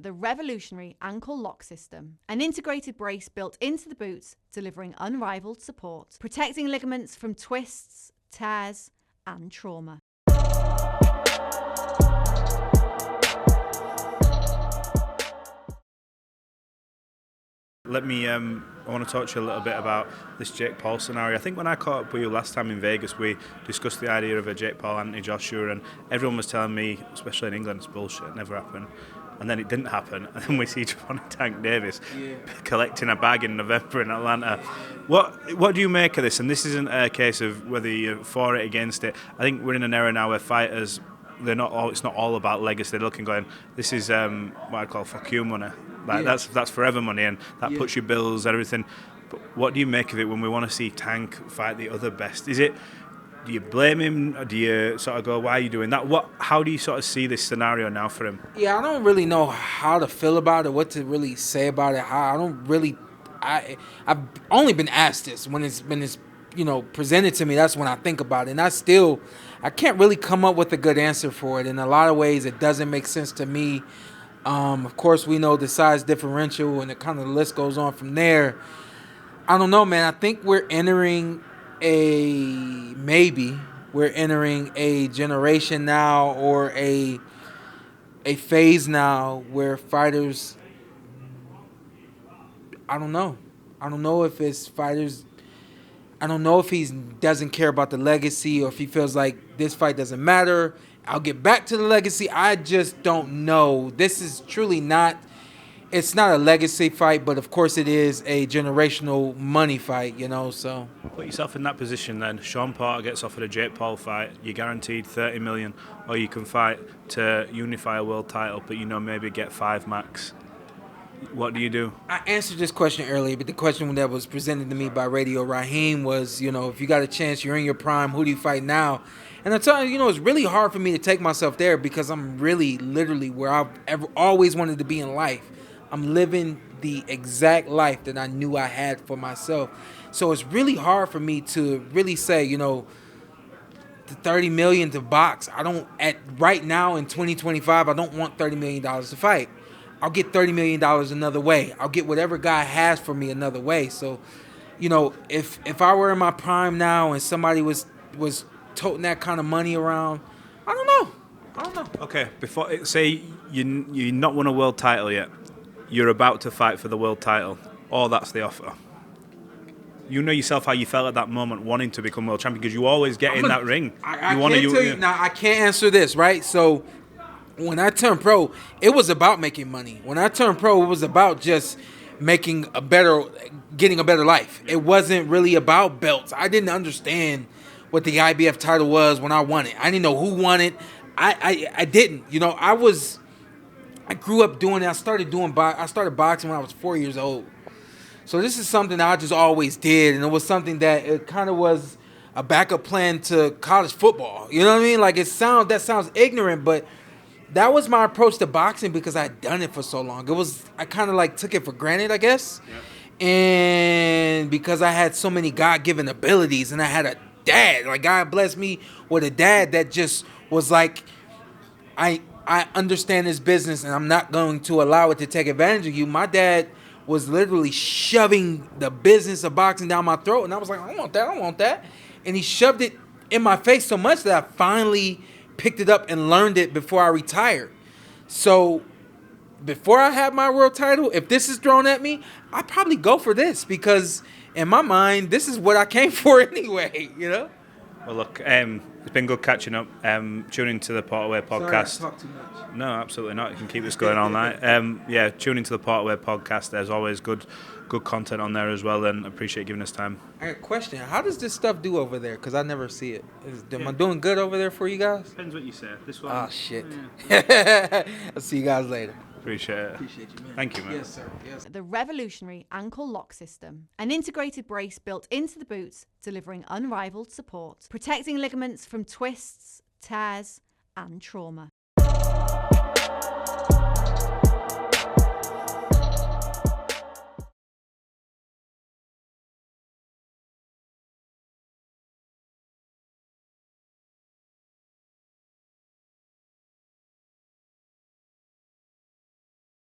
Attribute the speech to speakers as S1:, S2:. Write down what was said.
S1: the revolutionary ankle lock system. An integrated brace built into the boots, delivering unrivaled support, protecting ligaments from twists, tears, and trauma.
S2: I want to talk to you a little bit about this Jake Paul scenario. I think when I caught up with you last time in Vegas, we discussed the idea of a Jake Paul Anthony Joshua, and everyone was telling me, especially in England, it's bullshit, it never happened. And then it didn't happen, and then we see Gervonta Davis collecting a bag in November in Atlanta. What do you make of this? And this isn't a case of whether you're for it, against it. I think we're in an era now where fighters, it's not all about legacy. They're looking, going, this is what I call fuck you money. That's forever money, and that puts your bills, everything. But what do you make of it when we want to see Tank fight the other best? Do you blame him, or do you sort of go, why are you doing that? How do you sort of see this scenario now for him?
S3: Yeah, I don't really know how to feel about it, what to really say about it. I've only been asked this when it's presented to me. That's when I think about it, and I can't really come up with a good answer for it. In a lot of ways, it doesn't make sense to me. Of course, we know the size differential, and the list goes on from there. I don't know, man. I think we're entering a generation now, or a phase now where fighters, I don't know if it's fighters. I don't know if he doesn't care about the legacy, or if he feels like this fight doesn't matter. I'll get back to the legacy. I just don't know. This is truly not. It's not a legacy fight, but of course it is a generational money fight, so.
S2: Put yourself in that position then. Shawn Porter gets offered a Jake Paul fight. You're guaranteed $30 million, or you can fight to unify a world title, but maybe get 5 max. What do you do?
S3: I answered this question earlier, but the question that was presented to me by Radio Raheem was, if you got a chance, you're in your prime, who do you fight now? And I tell you, it's really hard for me to take myself there, because I'm really literally where I've always wanted to be in life. I'm living the exact life that I knew I had for myself. So it's really hard for me to really say, the $30 million to box. Right now in 2025, I don't want $30 million to fight. I'll get $30 million another way. I'll get whatever God has for me another way. So, if I were in my prime now and somebody was toting that kind of money around, I don't know.
S2: Okay, say you're not won a world title yet. You're about to fight for the world title, or that's the offer. You know yourself how you felt at that moment, wanting to become world champion, because you always get in that ring.
S3: Now, I can't answer this, right? So, when I turned pro, it was about making money. When I turned pro, it was about just getting a better life. It wasn't really about belts. I didn't understand what the IBF title was when I won it. I didn't know who won it. I didn't. I grew up doing it. I started boxing when I was 4 years old. So this is something that I just always did, and it was something that it kind of was a backup plan to college football. You know what I mean? Like, that sounds ignorant, but that was my approach to boxing, because I'd done it for so long. I kind of took it for granted, I guess. Yeah. And because I had so many God-given abilities, and I had a dad, God blessed me with a dad that just was like, I understand this business, and I'm not going to allow it to take advantage of you. My dad was literally shoving the business of boxing down my throat, and I was like, I don't want that. And he shoved it in my face so much that I finally picked it up and learned it before I retired. So before I have my world title, if this is thrown at me, I'd probably go for this, because in my mind, this is what I came for anyway,
S2: Well, look, it's been good catching up. Tune into the Porterway podcast.
S3: Sorry, I talk too much.
S2: No, absolutely not. You can keep this going all night. Tune into the Porterway podcast. There's always good content on there as well, and appreciate you giving us time.
S3: I got a question. How does this stuff do over there? Because I never see it. Am I doing good over there for you guys?
S2: Depends what you say. This one.
S3: Oh, shit. Yeah. I'll see you guys later.
S2: Appreciate it.
S3: Appreciate you, man.
S2: Thank you, man.
S3: Yes, sir. Yes.
S1: The revolutionary ankle lock system. An integrated brace built into the boots, delivering unrivaled support, protecting ligaments from twists, tears, and trauma.